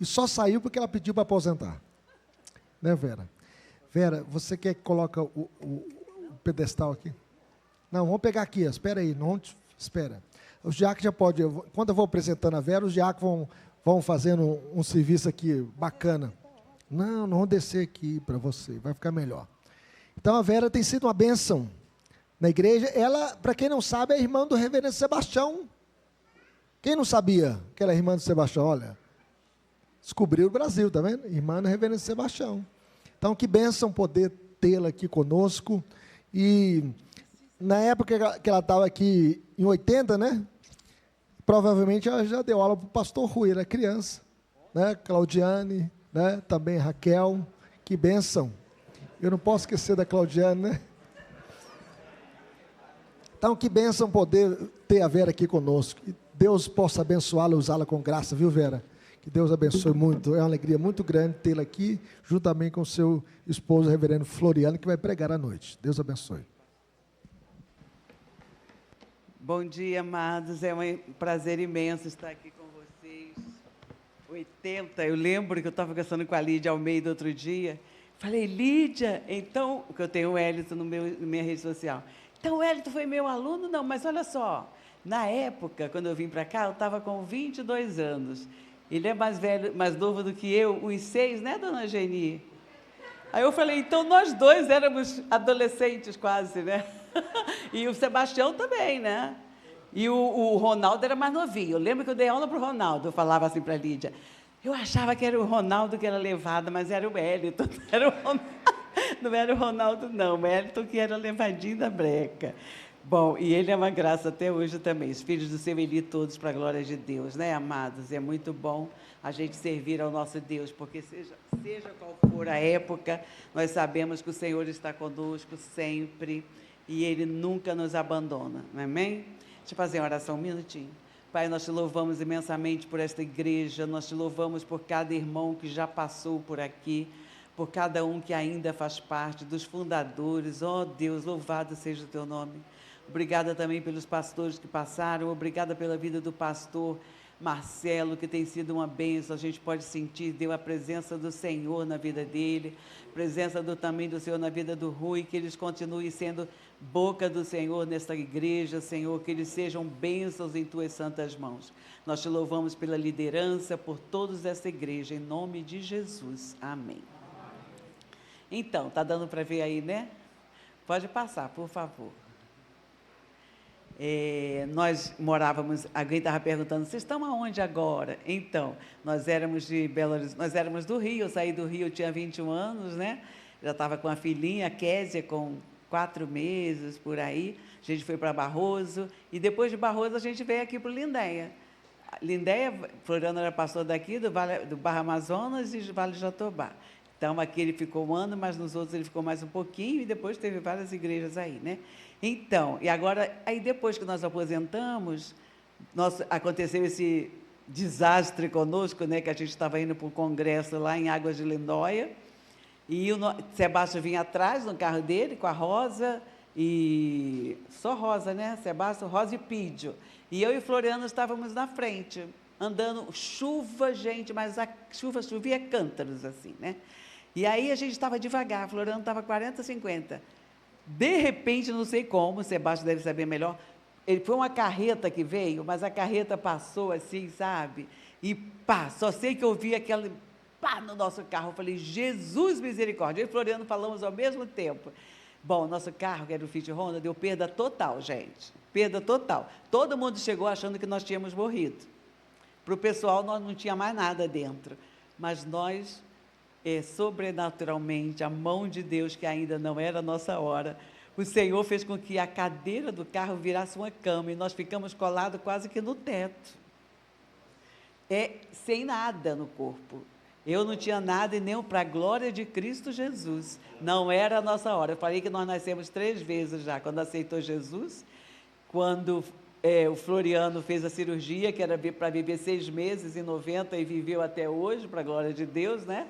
E só saiu porque ela pediu para aposentar. Né, Vera? Vera, você quer que coloque o pedestal aqui? Não, vamos pegar aqui, espera aí, não espera. Os diáconos já podem, quando eu vou apresentando a Vera, os diáconos vão fazendo um serviço aqui bacana. Não vão descer aqui para você, vai ficar melhor. Então a Vera tem sido uma bênção na igreja. Ela, para quem não sabe, é irmã do reverendo Sebastião. Quem não sabia que ela é irmã do Sebastião? Olha, descobriu o Brasil, tá vendo? Irmã do reverendo Sebastião. Então, que bênção poder tê-la aqui conosco. E na época que ela estava aqui, em 80, né? Provavelmente ela já deu aula para o pastor Rui, era criança. Né? Claudiane, né? Também Raquel. Que bênção. Eu não posso esquecer da Claudiane, né? Então, que bênção poder ter a Vera aqui conosco. Que Deus possa abençoá-la e usá-la com graça, viu, Vera? Que Deus abençoe muito. É uma alegria muito grande tê-la aqui, juntamente com o seu esposo, o reverendo Floriano, que vai pregar à noite. Deus abençoe. Bom dia, amados. É um prazer imenso estar aqui com vocês. 80, eu lembro que eu estava conversando com a Lídia Almeida outro dia. Falei, Lídia, então, porque eu tenho o Hélito na minha rede social. Então, o Hélito foi meu aluno? Não, mas olha só, na época, quando eu vim para cá, eu estava com 22 anos. Ele é mais velho, mais novo do que eu, uns 6, né, dona Geni? Aí eu falei, então nós dois éramos adolescentes quase, né? E o Sebastião também, né? E o Ronaldo era mais novinho. Eu lembro que eu dei aula para o Ronaldo, eu falava assim para a Lídia. Eu achava que era o Ronaldo que era levado, mas era o Hélito, não era o Ronaldo, não. O Hélito que era levadinho da breca. Bom, e ele é uma graça até hoje também. Os filhos do seu Eli todos para a glória de Deus, né, amados? É muito bom a gente servir ao nosso Deus, porque seja qual for a época, nós sabemos que o Senhor está conosco sempre e Ele nunca nos abandona, não é, amém? Deixa eu fazer uma oração um minutinho. Pai, nós te louvamos imensamente por esta igreja, nós te louvamos por cada irmão que já passou por aqui, por cada um que ainda faz parte, dos fundadores. Oh, Deus, louvado seja o teu nome. Obrigada também pelos pastores que passaram, obrigada pela vida do pastor Marcelo, que tem sido uma bênção. A gente pode sentir, deu a presença do Senhor na vida dele, presença também do Senhor na vida do Rui, que eles continuem sendo boca do Senhor nesta igreja, Senhor, que eles sejam bênçãos em tuas santas mãos. Nós te louvamos pela liderança, por todos dessa igreja, em nome de Jesus. Amém. Então, está dando para ver aí, né? Pode passar, por favor. Nós morávamos, alguém estava perguntando, vocês estão aonde agora? Então, nós éramos de Belo Horizonte, nós éramos do Rio, eu saí do Rio, eu tinha 21 anos, né? Já estava com a filhinha, a Késia, com 4 meses, por aí. A gente foi para Barroso, e depois de Barroso a gente veio aqui para o Lindéia. Lindéia, Floriano era pastor daqui, do Barra Amazonas e do Vale de Jatobá. Então, aqui ele ficou um ano, mas nos outros ele ficou mais um pouquinho, e depois teve várias igrejas aí, né? Então, e agora, aí depois que nós aposentamos, aconteceu esse desastre conosco, né, que a gente estava indo para um congresso lá em Águas de Lindóia, e o Sebastião vinha atrás no carro dele, com a Rosa, e só Rosa, né, Sebastião, Rosa e Pídio, e eu e Floriano estávamos na frente, andando, chuva, gente, mas a chuva chovia cântaros, assim, né, e aí a gente estava devagar, Floriano estava 40, 50, de repente, não sei como, o Sebastião deve saber melhor, foi uma carreta que veio, mas a carreta passou assim, sabe? E pá, só sei que eu vi aquele pá no nosso carro. Eu falei, Jesus misericórdia. Eu e Floriano falamos ao mesmo tempo. Bom, nosso carro, que era o Fit Honda, deu perda total, gente. Perda total. Todo mundo chegou achando que nós tínhamos morrido. Para o pessoal, nós não tinha mais nada dentro. Mas nós... sobrenaturalmente, a mão de Deus, que ainda não era a nossa hora, o Senhor fez com que a cadeira do carro virasse uma cama, e nós ficamos colados quase que no teto, sem nada no corpo. Eu não tinha nada, e nem para a glória de Cristo Jesus, não era a nossa hora. Eu falei que nós nascemos 3 vezes já, quando aceitou Jesus, quando o Floriano fez a cirurgia, que era para viver 6 meses em 90, e viveu até hoje, para a glória de Deus, né?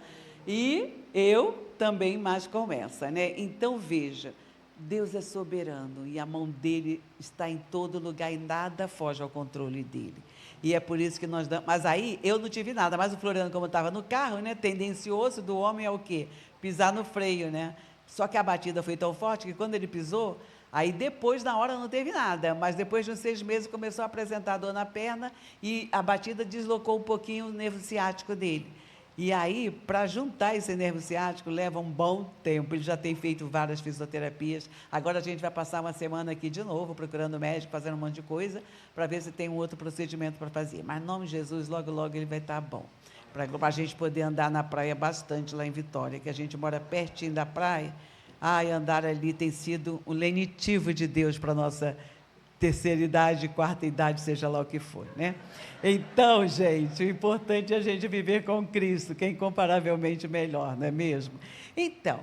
E eu também mais com essa, né? Então, veja, Deus é soberano e a mão dele está em todo lugar e nada foge ao controle dele. E é por isso que nós damos. Mas aí eu não tive nada, mas o Floriano, como estava no carro, né, tendencioso do homem é o quê? Pisar no freio, né? Só que a batida foi tão forte que quando ele pisou, aí depois, na hora, não teve nada, mas depois de uns 6 meses começou a apresentar dor na perna e a batida deslocou um pouquinho o nervo ciático dele. E aí, para juntar esse nervo ciático, leva um bom tempo. Ele já tem feito várias fisioterapias. Agora a gente vai passar uma semana aqui de novo, procurando médico, fazendo um monte de coisa, para ver se tem um outro procedimento para fazer. Mas, em nome de Jesus, logo, logo ele vai estar bom. Para a gente poder andar na praia bastante lá em Vitória, que a gente mora pertinho da praia. Ai, andar ali tem sido um lenitivo de Deus para a nossa terceira idade, quarta idade, seja lá o que for, né? Então, gente, o importante é a gente viver com Cristo, que é incomparavelmente melhor, não é mesmo? Então,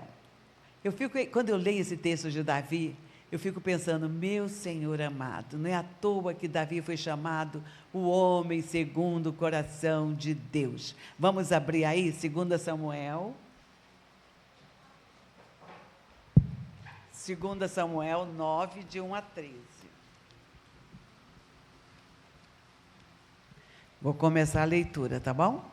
quando eu leio esse texto de Davi, eu fico pensando, meu Senhor amado, não é à toa que Davi foi chamado o homem segundo o coração de Deus. Vamos abrir aí, 2 Samuel. 2 Samuel 9, de 1 a 13. Vou começar a leitura, tá bom?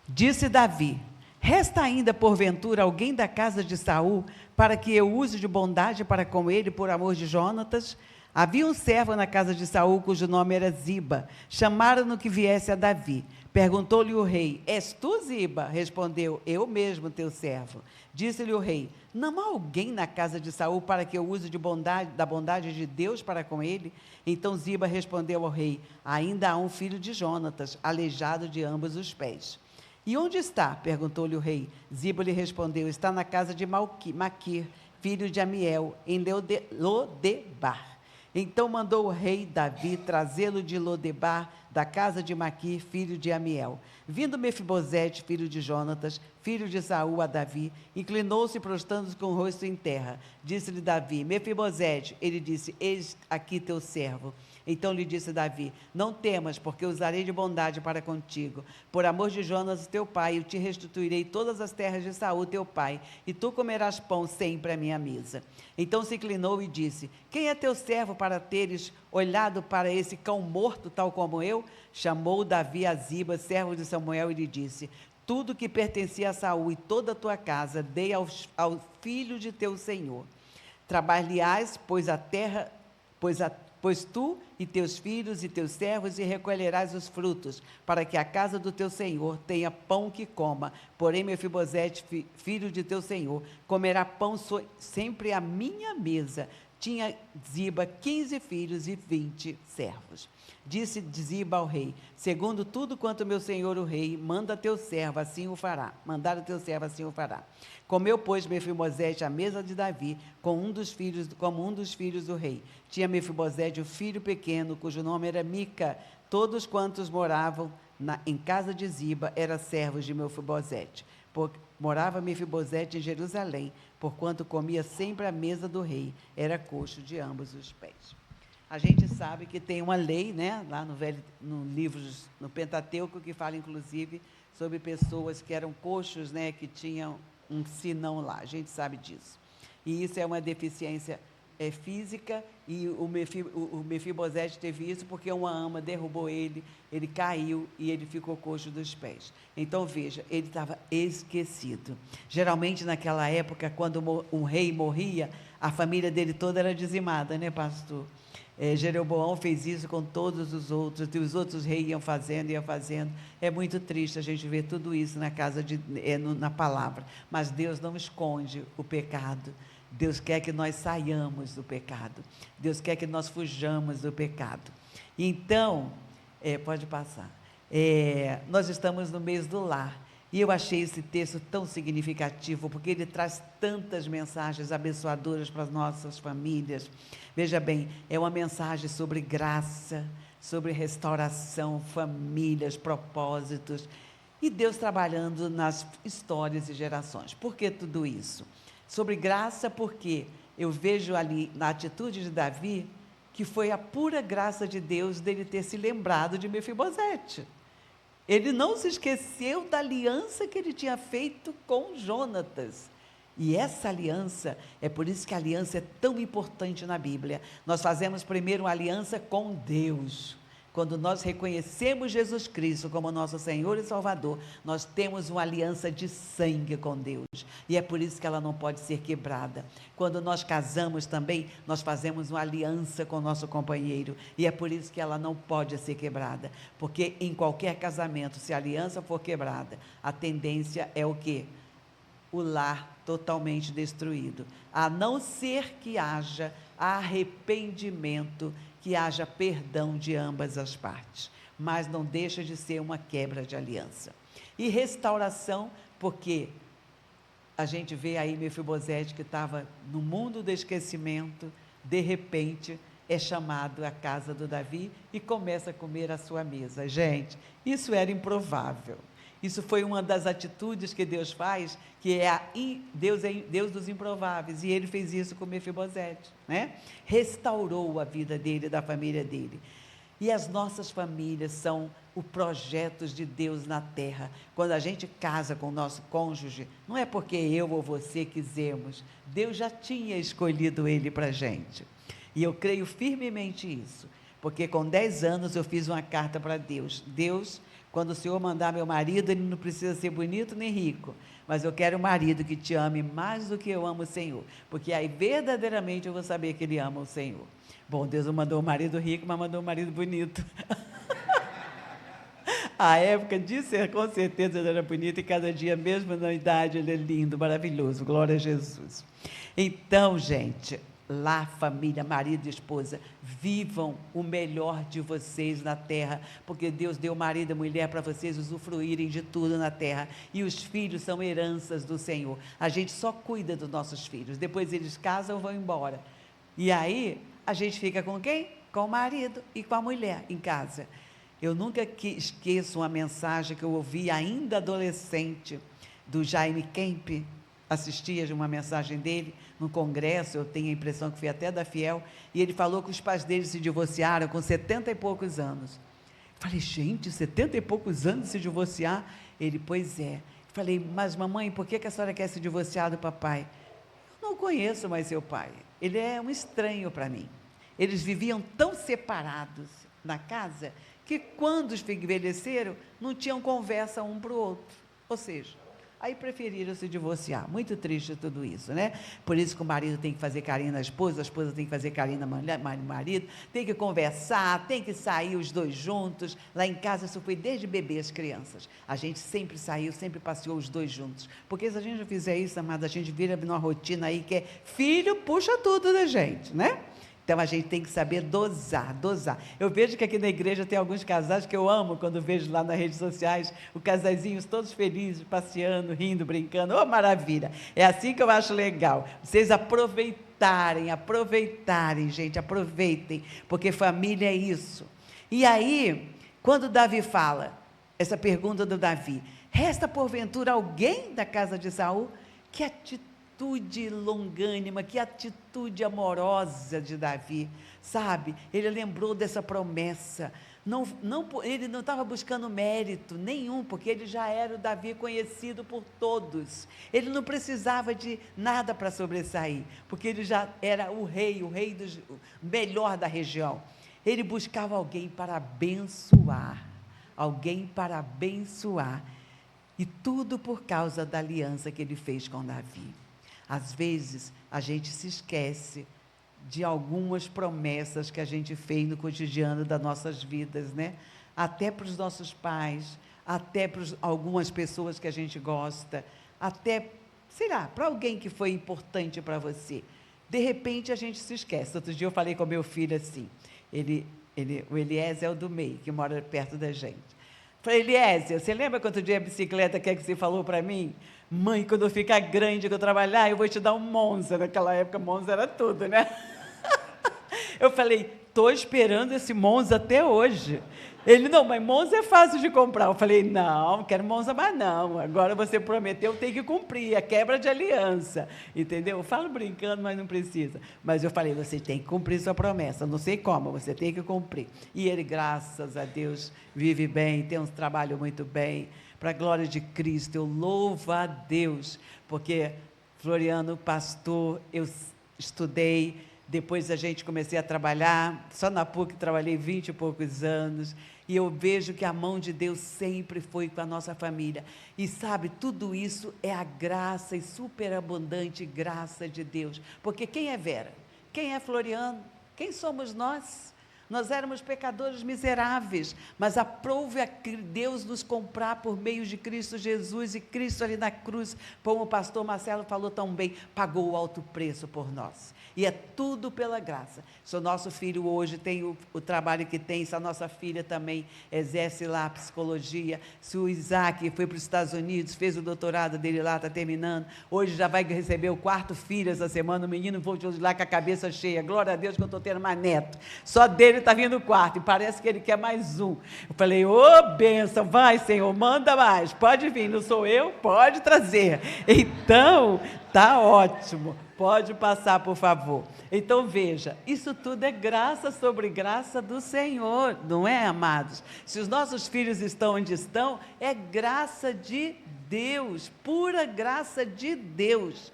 Disse Davi: resta ainda, porventura, alguém da casa de Saul, para que eu use de bondade para com ele, por amor de Jonatas? Havia um servo na casa de Saul, cujo nome era Ziba. Chamaram-no que viesse a Davi. Perguntou-lhe o rei: és tu, Ziba? Respondeu: eu mesmo, teu servo. Disse-lhe o rei: não há alguém na casa de Saul para que eu use de bondade, da bondade de Deus para com ele? Então Ziba respondeu ao rei: ainda há um filho de Jonatas, aleijado de ambos os pés. E onde está? Perguntou-lhe o rei. Ziba lhe respondeu: está na casa de Maquir, filho de Amiel, em Lodebar. Então mandou o rei Davi trazê-lo de Lodebar, da casa de Maquir, filho de Amiel. Vindo Mefibosete, filho de Jonatas, filho de Saul, a Davi, inclinou-se prostrando-se com o rosto em terra. Disse-lhe Davi: Mefibosete. Ele disse: eis aqui teu servo. Então lhe disse Davi: não temas, porque usarei de bondade para contigo. Por amor de Jonas, teu pai, eu te restituirei todas as terras de Saul, teu pai, e tu comerás pão sempre à minha mesa. Então se inclinou e disse: quem é teu servo para teres olhado para esse cão morto, tal como eu? Chamou Davi a Ziba, servo de Samuel, e lhe disse: tudo que pertencia a Saul e toda a tua casa, dei ao filho de teu senhor. Trabalhais, pois tu e teus filhos e teus servos, e recolherás os frutos, para que a casa do teu senhor tenha pão que coma. Porém, Mefibosete, filho de teu senhor, comerá pão sempre à minha mesa. Tinha Ziba 15 filhos e 20 servos. Disse Ziba ao rei: segundo tudo quanto meu senhor o rei manda teu servo, assim o fará. Mandar o teu servo, assim o fará. Comeu, pois, Mefibosete à mesa de Davi, como um dos filhos do rei. Tinha Mefibosete um filho pequeno, cujo nome era Mica. Todos quantos moravam em casa de Ziba eram servos de Mefibosete. Morava Mefibosete em Jerusalém, porquanto comia sempre à mesa do rei. Era coxo de ambos os pés. A gente sabe que tem uma lei, né, lá no Pentateuco, que fala, inclusive, sobre pessoas que eram coxos, né, que tinham um sinão lá. A gente sabe disso. E isso é uma deficiência física, e o Mefibosete teve isso porque uma ama derrubou ele caiu e ele ficou coxo dos pés. Então, veja, ele estava esquecido. Geralmente, naquela época, quando um rei morria, a família dele toda era dizimada, né, pastor? Jeroboão fez isso com todos os outros, e os outros reis iam fazendo. É muito triste a gente ver tudo isso na palavra. Mas Deus não esconde o pecado. Deus quer que nós saiamos do pecado. Deus quer que nós fujamos do pecado. Então, pode passar. Nós estamos no mês do lar. E eu achei esse texto tão significativo, porque ele traz tantas mensagens abençoadoras para as nossas famílias. Veja bem, é uma mensagem sobre graça, sobre restauração, famílias, propósitos, e Deus trabalhando nas histórias e gerações. Por que tudo isso? Sobre graça, porque eu vejo ali na atitude de Davi, que foi a pura graça de Deus dele ter se lembrado de Mefibosete. Ele não se esqueceu da aliança que ele tinha feito com Jonatas. E essa aliança, é por isso que a aliança é tão importante na Bíblia. Nós fazemos primeiro uma aliança com Deus. Quando nós reconhecemos Jesus Cristo como nosso Senhor e Salvador, nós temos uma aliança de sangue com Deus. E é por isso que ela não pode ser quebrada. Quando nós casamos também, nós fazemos uma aliança com o nosso companheiro. E é por isso que ela não pode ser quebrada. Porque em qualquer casamento, se a aliança for quebrada, a tendência é o quê? O lar totalmente destruído. A não ser que haja arrependimento, que haja perdão de ambas as partes, mas não deixa de ser uma quebra de aliança. E restauração, porque a gente vê aí Mefibosete, que estava no mundo do esquecimento, de repente é chamado à casa do Davi e começa a comer à sua mesa. Gente, isso era improvável. Isso foi uma das atitudes que Deus faz, que é Deus dos improváveis, e ele fez isso com Mefibosete, né? Restaurou a vida dele, da família dele. E as nossas famílias são os projetos de Deus na terra. Quando a gente casa com o nosso cônjuge, não é porque eu ou você quisemos, Deus já tinha escolhido ele para a gente. E eu creio firmemente isso, porque com 10 anos eu fiz uma carta para Deus. Deus, quando o Senhor mandar meu marido, ele não precisa ser bonito nem rico, mas eu quero um marido que te ame mais do que eu amo o Senhor, porque aí verdadeiramente eu vou saber que ele ama o Senhor. Bom, Deus não mandou um marido rico, mas mandou um marido bonito. A época disso, com certeza ele era bonito, e cada dia, mesmo na idade, ele é lindo, maravilhoso, glória a Jesus. Então, gente, lá, família, marido e esposa, vivam o melhor de vocês na terra, porque Deus deu marido e mulher para vocês usufruírem de tudo na terra, e os filhos são heranças do Senhor. A gente só cuida dos nossos filhos, depois eles casam e vão embora, e aí a gente fica com quem? Com o marido e com a mulher em casa. Eu nunca esqueço uma mensagem que eu ouvi ainda adolescente, do Jaime Kemp. Assistia de uma mensagem dele no congresso, eu tenho a impressão que foi até da Fiel, e ele falou que os pais dele se divorciaram com 70 e poucos anos. Falei, gente, 70 e poucos anos se divorciar? Ele, pois é. Falei, mas mamãe, por que a senhora quer se divorciar do papai? Eu não conheço mais seu pai, ele é um estranho para mim. Eles viviam tão separados na casa, que quando envelheceram, não tinham conversa um para o outro, ou seja, aí preferiram se divorciar. Muito triste tudo isso, né? Por isso que o marido tem que fazer carinho na esposa, a esposa tem que fazer carinho no marido, tem que conversar, tem que sair os dois juntos. Lá em casa, isso foi desde bebê, as crianças. A gente sempre saiu, sempre passeou os dois juntos. Porque se a gente não fizer isso, amada, a gente vira numa rotina aí que é filho puxa tudo da gente, né? Então, a gente tem que saber dosar. Eu vejo que aqui na igreja tem alguns casais que eu amo, quando vejo lá nas redes sociais, os casaizinhos todos felizes, passeando, rindo, brincando. Oh, maravilha! É assim que eu acho legal. Vocês aproveitarem, gente, aproveitem, porque família é isso. E aí, quando Davi fala, essa pergunta do Davi, resta porventura alguém da casa de Saul? Que atitude longânima, que atitude amorosa de Davi, sabe? Ele lembrou dessa promessa, ele não estava buscando mérito nenhum, porque ele já era o Davi conhecido por todos, ele não precisava de nada para sobressair, porque ele já era o rei melhor da região. Ele buscava alguém para abençoar, e tudo por causa da aliança que ele fez com Davi. Às vezes, a gente se esquece de algumas promessas que a gente fez no cotidiano das nossas vidas, né? Até para os nossos pais, até para algumas pessoas que a gente gosta, até, sei lá, para alguém que foi importante para você. De repente, a gente se esquece. Outro dia eu falei com meu filho assim, o Eliezer é o do meio, que mora perto da gente. Falei, Eliezer, você lembra quanto dia a bicicleta que você falou para mim? Mãe, quando eu ficar grande, que eu trabalhar, eu vou te dar um Monza. Naquela época, Monza era tudo, né? Eu falei, estou esperando esse Monza até hoje. Ele, não, mas Monza é fácil de comprar. Eu falei, não quero Monza mais não. Agora você prometeu, tem que cumprir, é quebra de aliança. Entendeu? Eu falo brincando, mas não precisa. Mas eu falei, você tem que cumprir sua promessa. Não sei como, você tem que cumprir. E ele, graças a Deus, vive bem, tem um trabalho muito bem. Para a glória de Cristo, eu louvo a Deus, porque Floriano, pastor, eu estudei, depois a gente comecei a trabalhar, só na PUC trabalhei 20 e poucos anos, e eu vejo que a mão de Deus sempre foi com a nossa família. E sabe, tudo isso é a graça e superabundante graça de Deus. Porque quem é Vera? Quem é Floriano? Quem somos nós? Nós éramos pecadores miseráveis, mas aprove a Deus nos comprar por meio de Cristo Jesus, e Cristo ali na cruz, como o pastor Marcelo falou tão bem, pagou o alto preço por nós. E é tudo pela graça. Se o nosso filho hoje tem o trabalho que tem, se a nossa filha também exerce lá a psicologia, se o Isaac foi para os Estados Unidos, fez o doutorado dele lá, está terminando, hoje já vai receber o 4º filho essa semana, o menino voltou de lá com a cabeça cheia, glória a Deus que eu estou tendo mais neto, só dele está vindo o 4º, e parece que ele quer mais um. Eu falei, bênção, vai Senhor, manda mais, pode vir, não sou eu, pode trazer. Então, tá ótimo. Pode passar, por favor. Então, veja, isso tudo é graça sobre graça do Senhor, não é, amados? Se os nossos filhos estão onde estão, é graça de Deus, pura graça de Deus.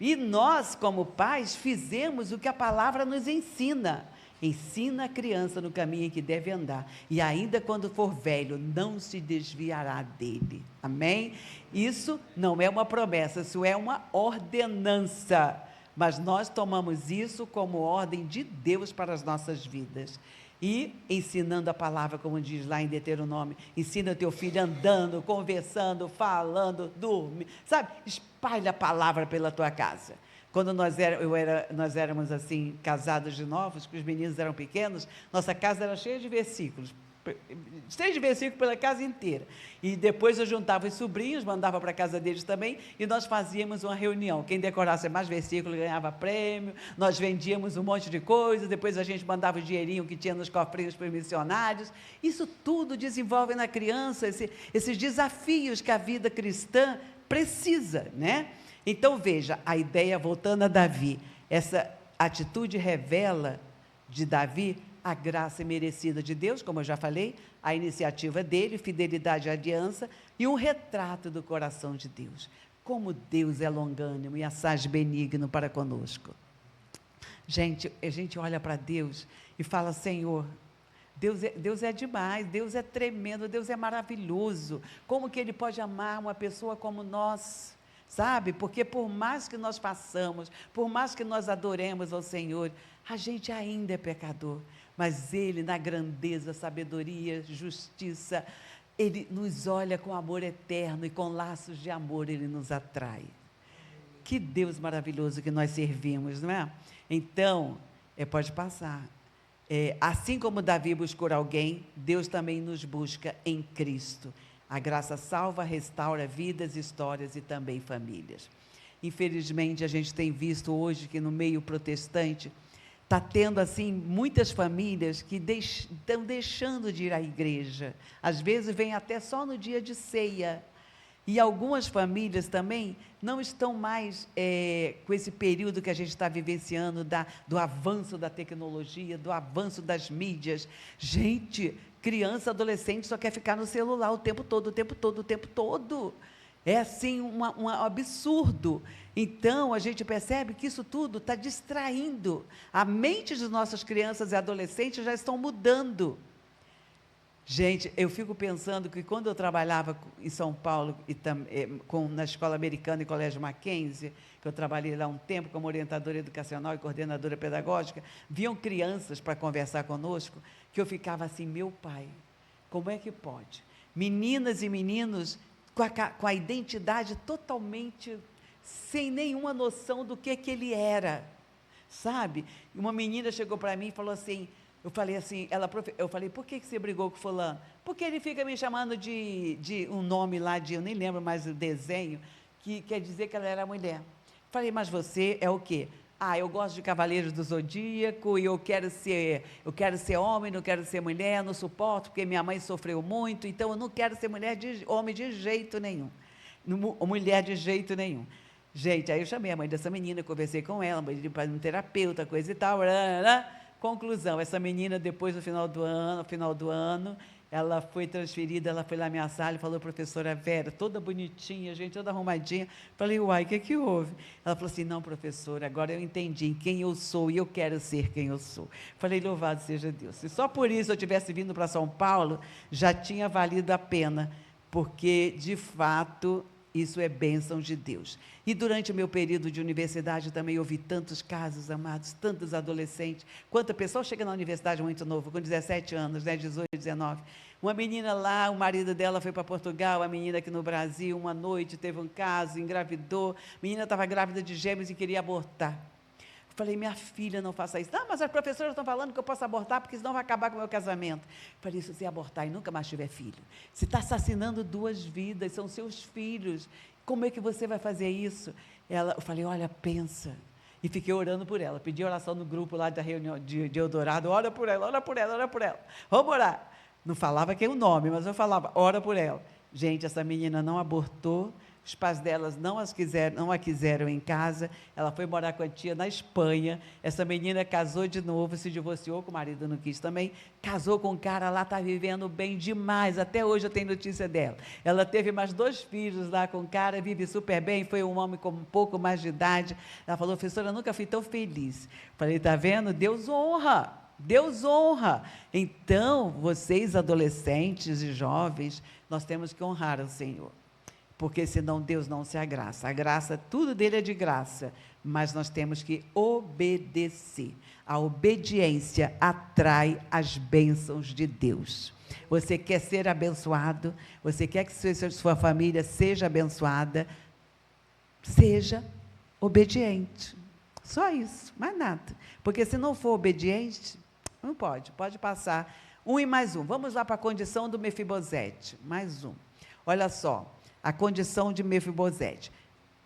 E nós, como pais, fizemos o que a palavra nos ensina. Ensina a criança no caminho em que deve andar, e ainda quando for velho, não se desviará dele. Amém? Isso não é uma promessa, isso é uma ordenança, mas nós tomamos isso como ordem de Deus para as nossas vidas. E ensinando a palavra, como diz lá em Deuteronômio, ensina teu filho andando, conversando, falando, dormindo, sabe? Espalha a palavra pela tua casa. Quando nós éramos assim, casados de novos, que os meninos eram pequenos, nossa casa era cheia de versículos pela casa inteira. E depois eu juntava os sobrinhos, mandava para a casa deles também, e nós fazíamos uma reunião. Quem decorasse mais versículos ganhava prêmio, nós vendíamos um monte de coisas, depois a gente mandava o dinheirinho que tinha nos cofrinhos para os missionários. Isso tudo desenvolve na criança esses desafios que a vida cristã precisa, né? Então, veja, a ideia, voltando a Davi, essa atitude revela de Davi a graça merecida de Deus, como eu já falei, a iniciativa dele, fidelidade à aliança e um retrato do coração de Deus. Como Deus é longânimo e assaz benigno para conosco. Gente, a gente olha para Deus e fala, Senhor, Deus é demais, Deus é tremendo, Deus é maravilhoso. Como que Ele pode amar uma pessoa como nós? Sabe? Porque por mais que nós façamos, por mais que nós adoremos ao Senhor, a gente ainda é pecador, mas Ele, na grandeza, sabedoria, justiça, Ele nos olha com amor eterno e com laços de amor Ele nos atrai. Que Deus maravilhoso que nós servimos, não é? Então, pode passar. Assim como Davi buscou alguém, Deus também nos busca em Cristo. A graça salva, restaura vidas, histórias e também famílias. Infelizmente, a gente tem visto hoje que no meio protestante está tendo assim muitas famílias que estão deixando de ir à igreja. Às vezes vem até só no dia de ceia. E algumas famílias também não estão mais com esse período que a gente está vivenciando do avanço da tecnologia, do avanço das mídias. Gente, criança, adolescente só quer ficar no celular o tempo todo, o tempo todo, o tempo todo. É assim um absurdo. Então, a gente percebe que isso tudo está distraindo. A mente de nossas crianças e adolescentes já estão mudando. Gente, eu fico pensando que quando eu trabalhava em São Paulo, na Escola Americana e Colégio Mackenzie, que eu trabalhei lá um tempo como orientadora educacional e coordenadora pedagógica, vinham crianças para conversar conosco, que eu ficava assim, meu pai, como é que pode? Meninas e meninos com a identidade totalmente sem nenhuma noção do que ele era, sabe? Uma menina chegou para mim e falou assim, eu falei, por que você brigou com fulano? Porque ele fica me chamando de um nome lá, eu nem lembro mais o desenho, que quer dizer que ela era mulher. Falei, mas você é o quê? Eu gosto de Cavaleiros do Zodíaco, e eu quero ser homem, não quero ser mulher, não suporto, porque minha mãe sofreu muito, então eu não quero ser homem de jeito nenhum, mulher de jeito nenhum. Gente, aí eu chamei a mãe dessa menina, conversei com ela, para um terapeuta, coisa e tal, conclusão, essa menina, depois, no final do ano, ela foi transferida, ela foi lá na minha sala e falou, professora Vera, toda bonitinha, gente, toda arrumadinha. Falei, uai, o que houve? Ela falou assim, não, professora, agora eu entendi quem eu sou e eu quero ser quem eu sou. Falei, louvado seja Deus. Se só por isso eu tivesse vindo para São Paulo, já tinha valido a pena, porque, de fato, isso é bênção de Deus. E durante o meu período de universidade também ouvi tantos casos, amados, tantos adolescentes. Quanta pessoa chega na universidade muito novo, com 17 anos, né, 18, 19. Uma menina lá, o marido dela foi para Portugal, a menina aqui no Brasil, uma noite teve um caso, engravidou. A menina estava grávida de gêmeos e queria abortar. Falei, minha filha, não faça isso. Não, mas as professoras estão falando que eu posso abortar, porque senão vai acabar com o meu casamento. Falei, se você abortar e nunca mais tiver filho, você está assassinando 2 vidas, são seus filhos. Como é que você vai fazer isso? Eu falei, olha, pensa. E fiquei orando por ela. Pedi oração no grupo lá da reunião de Eldorado. Ora por ela, ora por ela, ora por ela. Vamos orar. Não falava que é o nome, mas eu falava, ora por ela. Gente, essa menina não abortou. Os pais delas não a quiseram em casa, ela foi morar com a tia na Espanha, essa menina casou de novo, se divorciou, com o marido não quis também, casou com um cara lá, está vivendo bem demais, até hoje eu tenho notícia dela. Ela teve mais 2 filhos lá com o cara, vive super bem, foi um homem com um pouco mais de idade. Ela falou, professora, eu nunca fui tão feliz. Falei, está vendo? Deus honra. Deus honra. Então, vocês adolescentes e jovens, nós temos que honrar o Senhor. Porque senão Deus não se agraça. A graça, tudo dele é de graça, mas nós temos que obedecer. A obediência atrai as bênçãos de Deus. Você quer ser abençoado? Você quer que sua família seja abençoada? Seja obediente. Só isso, mais nada. Porque se não for obediente, não pode passar. 1 e mais 1. Vamos lá para a condição do Mefibosete. Mais um. Olha só. A condição de Mefibosete.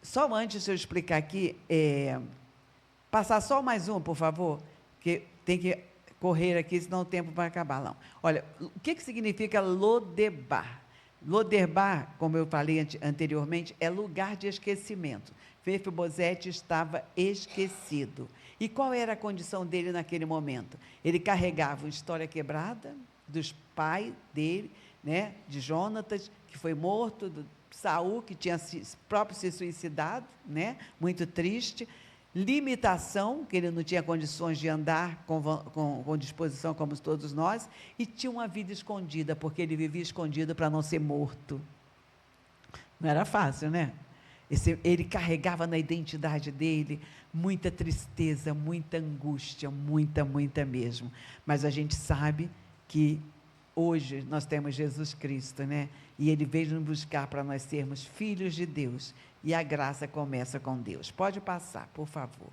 Só antes de eu explicar aqui, passar só mais um, por favor, que tem que correr aqui, senão o tempo vai acabar, não. Olha, o que significa Lodebar? Lodebar, como eu falei anteriormente, é lugar de esquecimento. Mefibosete estava esquecido. E qual era a condição dele naquele momento? Ele carregava uma história quebrada dos pais dele, né, de Jonatas, que foi morto, do Saul, que tinha próprio se suicidado, né? Muito triste, limitação, que ele não tinha condições de andar com disposição como todos nós, e tinha uma vida escondida, porque ele vivia escondido para não ser morto. Não era fácil, né? Ele carregava na identidade dele muita tristeza, muita angústia, muita mesmo. Mas a gente sabe que hoje nós temos Jesus Cristo, né? E Ele veio nos buscar para nós sermos filhos de Deus. E a graça começa com Deus. Pode passar, por favor.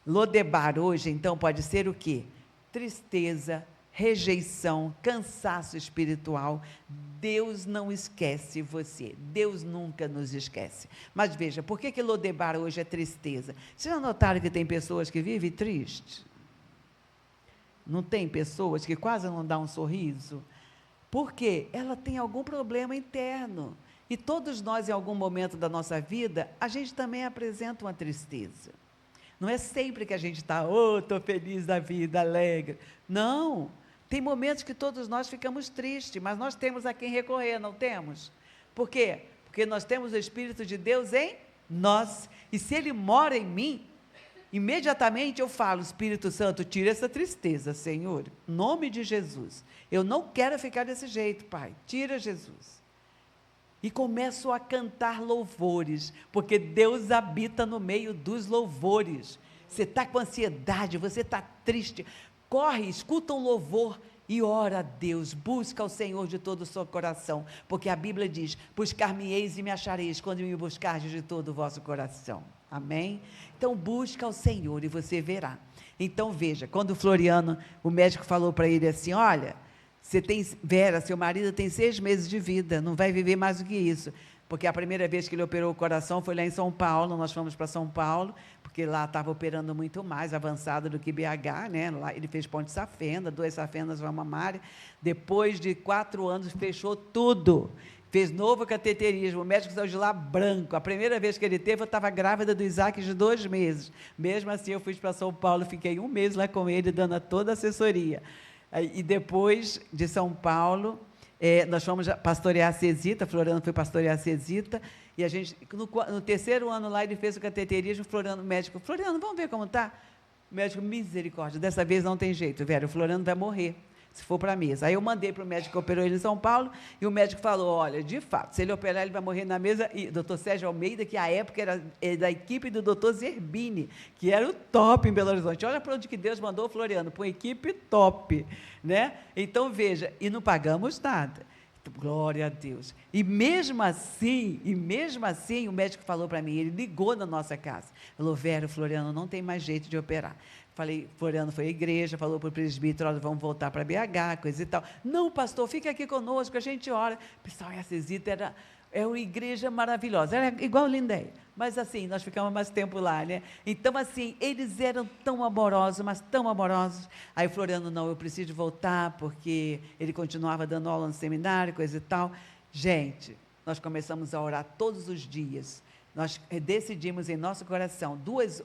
Lodebar hoje, então, pode ser o quê? Tristeza, rejeição, cansaço espiritual. Deus não esquece você. Deus nunca nos esquece. Mas veja, por que Lodebar hoje é tristeza? Vocês já notaram que tem pessoas que vivem tristes? Não tem pessoas que quase não dão um sorriso? Porque ela tem algum problema interno. E todos nós, em algum momento da nossa vida, a gente também apresenta uma tristeza. Não é sempre que a gente está, estou feliz da vida, alegre. Não. Tem momentos que todos nós ficamos tristes, mas nós temos a quem recorrer, não temos? Por quê? Porque nós temos o Espírito de Deus em nós. E se Ele mora em mim, imediatamente eu falo, Espírito Santo, tira essa tristeza, Senhor, em nome de Jesus. Eu não quero ficar desse jeito, Pai, tira, Jesus. E começo a cantar louvores, porque Deus habita no meio dos louvores. Você está com ansiedade, você está triste, corre, escuta um louvor e ora a Deus, busca o Senhor de todo o seu coração, porque a Bíblia diz, buscar-me-eis e me achareis, quando me buscardes de todo o vosso coração. Amém? Então, busca o Senhor e você verá. Então, veja, quando o Floriano, o médico falou para ele assim, olha, você tem, Vera, seu marido tem 6 meses de vida, não vai viver mais do que isso. Porque a primeira vez que ele operou o coração foi lá em São Paulo, nós fomos para São Paulo, porque lá estava operando muito mais avançado do que BH, né? Lá ele fez ponte safena, 2 safenas, uma mamária. Depois de 4 anos, fechou tudo. Fez novo cateterismo, o médico saiu de lá branco. A primeira vez que ele teve, eu estava grávida do Isaac de 2 meses. Mesmo assim, eu fui para São Paulo, fiquei 1 mês lá com ele, dando toda a assessoria. E depois de São Paulo, nós fomos pastorear a Cesita, Floriano foi pastorear a Cesita, e a gente, no 3º ano lá, ele fez o cateterismo, Floriano, médico, Floriano, vamos ver como está? O médico, misericórdia, dessa vez não tem jeito, Vera, o Floriano vai morrer, se for para a mesa. Aí eu mandei para o médico que operou ele em São Paulo, e o médico falou, olha, de fato, se ele operar, ele vai morrer na mesa, e o doutor Sérgio Almeida, que à época era da equipe do doutor Zerbini, que era o top em Belo Horizonte. Olha para onde que Deus mandou o Floriano, para uma equipe top, né? Então, veja, e não pagamos nada. Glória a Deus. E mesmo assim, o médico falou para mim, ele ligou na nossa casa, falou, Vera, o Floriano não tem mais jeito de operar. Falei, Floriano foi à igreja, falou para o presbítero, olha, vamos voltar para BH, coisa e tal. Não, pastor, fica aqui conosco, a gente ora. Pessoal, a Cesita é uma igreja maravilhosa, era igual Lindéia, mas assim, nós ficamos mais tempo lá, né? Então, assim, eles eram tão amorosos, mas tão amorosos. Aí o Floriano, não, eu preciso voltar, porque ele continuava dando aula no seminário, coisa e tal. Gente, nós começamos a orar todos os dias. Nós decidimos em nosso coração,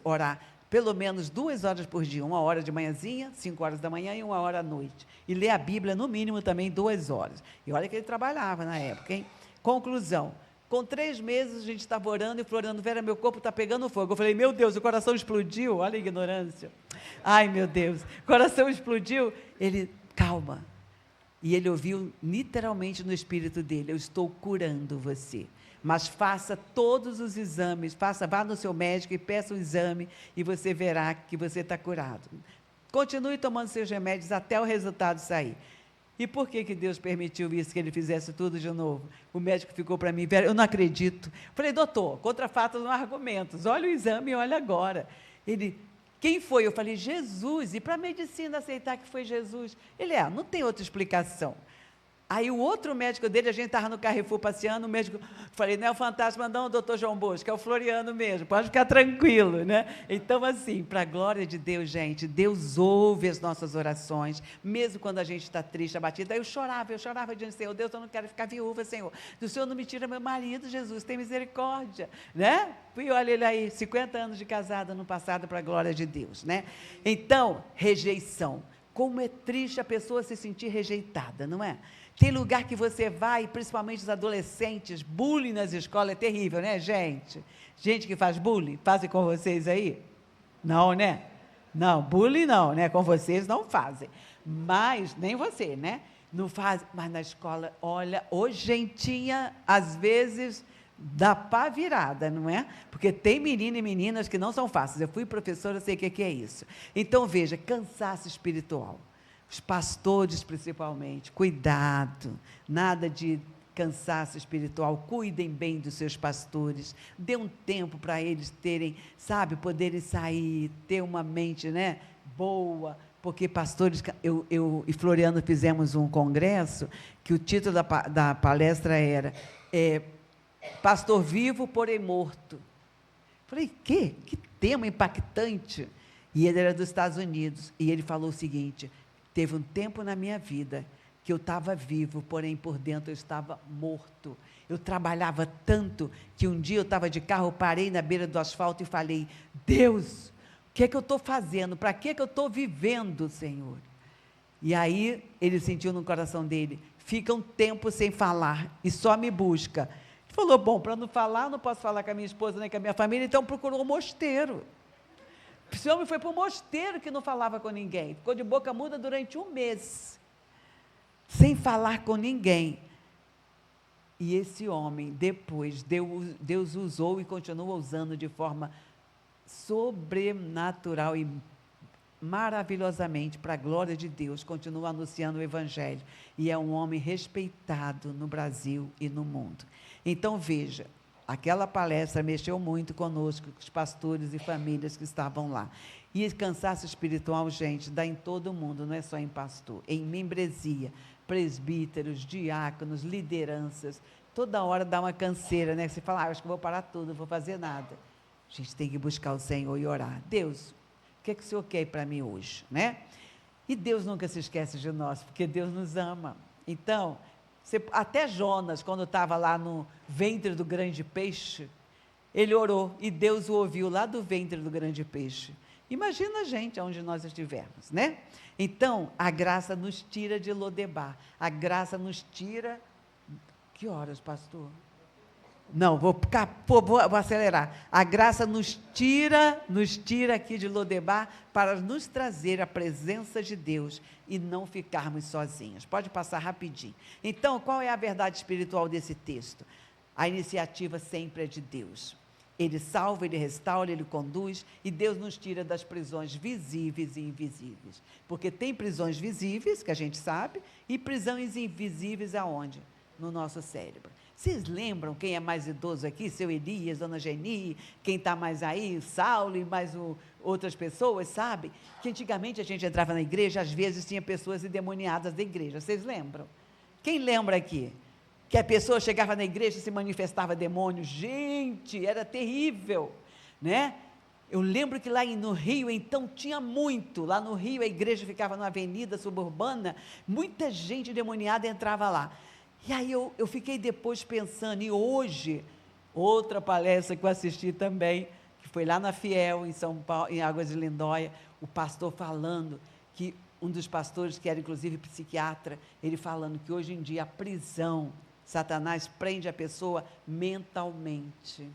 orar pelo menos 2 horas por dia, 1 hora de manhãzinha, 5 horas da manhã e 1 hora à noite. E ler a Bíblia, no mínimo, também 2 horas. E olha que ele trabalhava na época, hein? Conclusão, com 3 meses a gente estava orando e Floriano, Vera, meu corpo está pegando fogo. Eu falei, meu Deus, o coração explodiu, olha a ignorância. Ai, meu Deus, o coração explodiu. Ele, calma. E ele ouviu literalmente no espírito dele, eu estou curando você. Mas faça todos os exames, vá no seu médico e peça o exame e você verá que você está curado. Continue tomando seus remédios até o resultado sair. E por que Deus permitiu isso, que ele fizesse tudo de novo? O médico ficou para mim, Vera, eu não acredito. Falei, doutor, contra fatos não há argumentos, olha o exame e olha agora. Ele, quem foi? Eu falei, Jesus. E para a medicina aceitar que foi Jesus? Ele, não tem outra explicação. Aí o outro médico dele, a gente estava no Carrefour passeando, o médico, falei, não é o fantasma não, o doutor João Bosco, é o Floriano mesmo, pode ficar tranquilo, né? Então, assim, para a glória de Deus, gente, Deus ouve as nossas orações, mesmo quando a gente está triste, abatida. Aí eu chorava diante do Senhor, Deus, eu não quero ficar viúva, Senhor, do Senhor não me tira meu marido, Jesus, tem misericórdia, né? E olha ele aí, 50 anos de casada no passado, para a glória de Deus, né? Então, rejeição. Como é triste a pessoa se sentir rejeitada, não é? Tem lugar que você vai, principalmente os adolescentes, bullying nas escolas é terrível, né, gente? Gente que faz bullying, fazem com vocês aí? Não, né? Não, bullying não, né? Com vocês não fazem. Mas, nem você, né? Não fazem, mas na escola, olha, ô gentinha, às vezes dá pá virada, não é? Porque tem menino e meninas que não são fáceis. Eu fui professora, eu sei o que é isso. Então, veja, cansaço espiritual. Os pastores, principalmente, cuidado, nada de cansaço espiritual, cuidem bem dos seus pastores, dê um tempo para eles terem, sabe, poderem sair, ter uma mente, né, boa, porque pastores, eu e Floriano fizemos um congresso, que o título da palestra era Pastor Vivo, porém Morto. Falei, que tema impactante. E ele era dos Estados Unidos, e ele falou o seguinte, teve um tempo na minha vida que eu estava vivo, porém por dentro eu estava morto. Eu trabalhava tanto que um dia eu estava de carro, parei na beira do asfalto e falei, Deus, o que é que eu estou fazendo? Para que eu estou vivendo, Senhor? E aí ele sentiu no coração dele, fica um tempo sem falar e só me busca. Ele falou, bom, para não falar, não posso falar com a minha esposa nem com a minha família, então procurou um mosteiro. Esse homem foi para um mosteiro que não falava com ninguém, ficou de boca muda durante 1 mês, sem falar com ninguém. E esse homem, depois, Deus usou e continua usando de forma sobrenatural e maravilhosamente, para a glória de Deus, continua anunciando o Evangelho. E é um homem respeitado no Brasil e no mundo. Então, veja, aquela palestra mexeu muito conosco, com os pastores e famílias que estavam lá. E cansaço espiritual, gente, dá em todo mundo, não é só em pastor, em membresia, presbíteros, diáconos, lideranças, toda hora dá uma canseira, né? Você fala, acho que vou parar tudo, não vou fazer nada. A gente tem que buscar o Senhor e orar. Deus, o que é que o Senhor quer para mim hoje, né? E Deus nunca se esquece de nós, porque Deus nos ama. Então, até Jonas, quando estava lá no ventre do grande peixe, ele orou e Deus o ouviu lá do ventre do grande peixe. Imagina a gente onde nós estivermos, né? Então, a graça nos tira de Lodebar. A graça nos tira... Que horas, pastor? Não, vou acelerar. A graça nos tira aqui de Lodebar para nos trazer a presença de Deus e não ficarmos sozinhos. Pode passar rapidinho. Então, qual é a verdade espiritual desse texto? A iniciativa sempre é de Deus. Ele salva, Ele restaura, Ele conduz, e Deus nos tira das prisões visíveis e invisíveis. Porque tem prisões visíveis, que a gente sabe, e prisões invisíveis aonde? No nosso cérebro. Vocês lembram quem é mais idoso aqui? Seu Elias, Dona Geni, quem está mais aí? Saulo e mais outras pessoas, sabe? Que antigamente a gente entrava na igreja, às vezes tinha pessoas endemoniadas da igreja. Vocês lembram? Quem lembra aqui? Que a pessoa chegava na igreja e se manifestava demônio. Gente, era terrível, né? Eu lembro que lá no Rio, então, tinha muito. Lá no Rio, a igreja ficava numa avenida suburbana, muita gente endemoniada entrava lá. E aí eu fiquei depois pensando, e hoje, outra palestra que eu assisti também, que foi lá na Fiel, em São Paulo, em Águas de Lindóia, o pastor falando que, um dos pastores, que era inclusive psiquiatra, ele falando que hoje em dia a prisão, Satanás prende a pessoa mentalmente.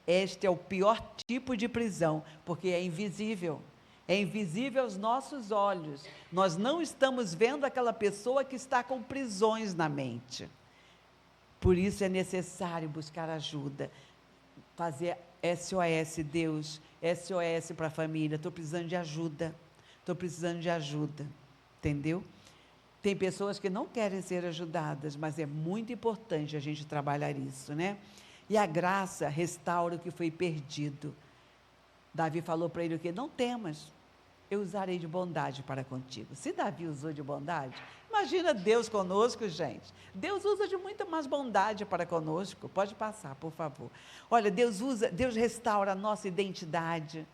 Este é o pior tipo de prisão, porque é invisível. É invisível aos nossos olhos. Nós não estamos vendo aquela pessoa que está com prisões na mente. Por isso é necessário buscar ajuda. Fazer SOS, Deus, SOS para a família. Estou precisando de ajuda. Estou precisando de ajuda. Entendeu? Tem pessoas que não querem ser ajudadas, mas é muito importante a gente trabalhar isso, né? E a graça restaura o que foi perdido. Davi falou para ele o quê? Não temas, eu usarei de bondade para contigo. Se Davi usou de bondade, imagina Deus conosco, gente. Deus usa de muita mais bondade para conosco. Pode passar, por favor. Olha, Deus restaura a nossa identidade.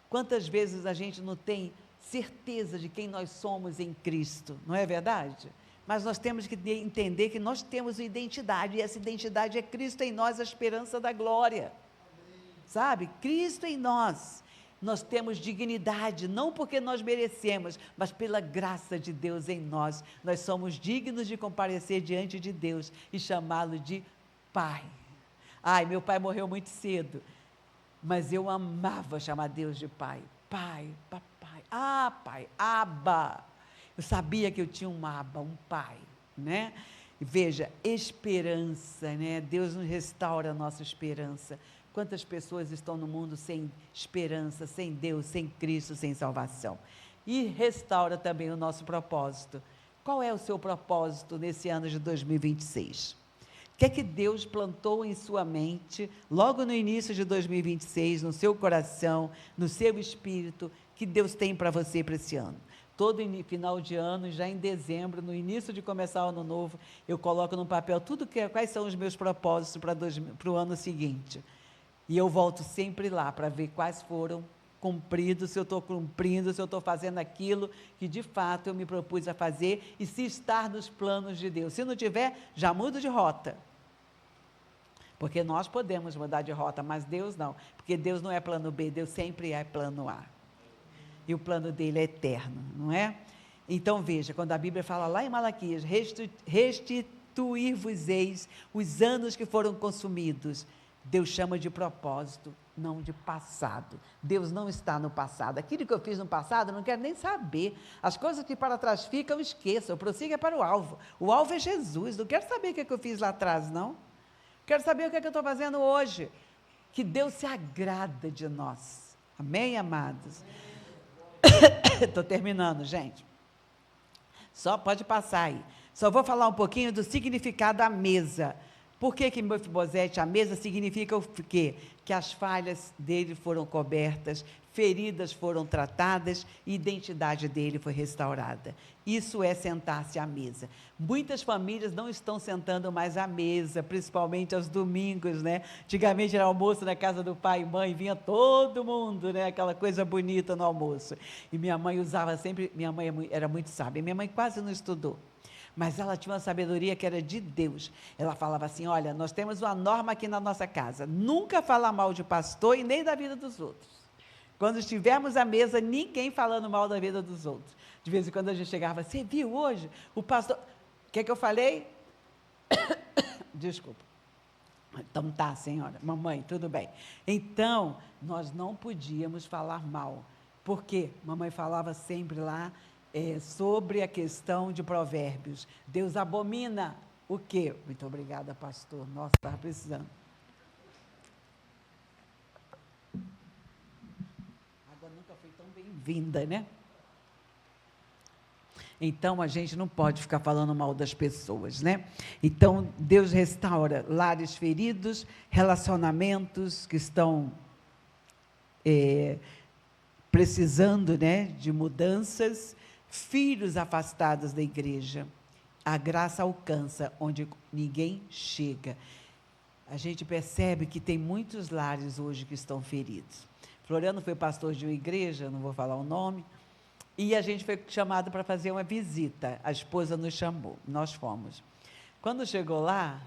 Quantas vezes a gente não tem certeza de quem nós somos em Cristo, não é verdade? Mas nós temos que entender que nós temos uma identidade, e essa identidade é Cristo em nós, a esperança da glória. Sabe? Cristo em nós. Nós temos dignidade, não porque nós merecemos, mas pela graça de Deus em nós. Nós somos dignos de comparecer diante de Deus e chamá-lo de Pai. Ai, meu pai morreu muito cedo, mas eu amava chamar Deus de Pai. Pai, papai. Ah, Pai, Abba. Eu sabia que eu tinha um Abba, um Pai, né? Veja, esperança, né? Deus nos restaura a nossa esperança. Quantas pessoas estão no mundo sem esperança, sem Deus, sem Cristo, sem salvação? E restaura também o nosso propósito. Qual é o seu propósito nesse ano de 2026? O que é que Deus plantou em sua mente, logo no início de 2026, no seu coração, no seu espírito, que Deus tem para você para esse ano? Todo final de ano, já em dezembro, no início de começar o ano novo, eu coloco no papel quais são os meus propósitos para o ano seguinte. E eu volto sempre lá para ver quais foram cumpridos, se eu estou cumprindo, se eu estou fazendo aquilo que de fato eu me propus a fazer e se estar nos planos de Deus. Se não tiver, já mudo de rota. Porque nós podemos mudar de rota, mas Deus não. Porque Deus não é plano B, Deus sempre é plano A. E o plano dele é eterno, não é? Então veja, quando a Bíblia fala lá em Malaquias, restituir-vos-eis os anos que foram consumidos, Deus chama de propósito, não de passado. Deus não está no passado. Aquilo que eu fiz no passado, eu não quero nem saber. As coisas que para trás ficam, esqueçam. Eu prossiga para o alvo. O alvo é Jesus. Não quero saber o que eu fiz lá atrás, não. Quero saber o que eu estou fazendo hoje. Que Deus se agrada de nós. Amém, amados? Estou terminando, gente. Só pode passar aí. Só vou falar um pouquinho do significado da mesa. Por que Mefibosete, a mesa, significa o quê? Que as falhas dele foram cobertas, feridas foram tratadas e a identidade dele foi restaurada. Isso é sentar-se à mesa. Muitas famílias não estão sentando mais à mesa, principalmente aos domingos, né? Antigamente era almoço na casa do pai e mãe, vinha todo mundo, né? Aquela coisa bonita no almoço. E minha mãe usava sempre, minha mãe era muito sábia, minha mãe quase não estudou. Mas ela tinha uma sabedoria que era de Deus. Ela falava assim, olha, nós temos uma norma aqui na nossa casa, nunca falar mal de pastor e nem da vida dos outros. Quando estivermos à mesa, ninguém falando mal da vida dos outros. De vez em quando a gente chegava, você viu hoje o pastor... O que é que eu falei? Desculpa. Então tá, senhora. Mamãe, tudo bem. Então, nós não podíamos falar mal. Por quê? Mamãe falava sempre lá sobre a questão de provérbios. Deus abomina o quê? Muito obrigada, pastor. Nossa, estava precisando. A água nunca foi tão bem-vinda, né? Então, a gente não pode ficar falando mal das pessoas, né? Então, Deus restaura lares feridos, relacionamentos que estão precisando, né, de mudanças, filhos afastados da igreja. A graça alcança onde ninguém chega. A gente percebe que tem muitos lares hoje que estão feridos. Floriano foi pastor de uma igreja, não vou falar o nome, e a gente foi chamado para fazer uma visita. A esposa nos chamou, nós fomos. Quando chegou lá,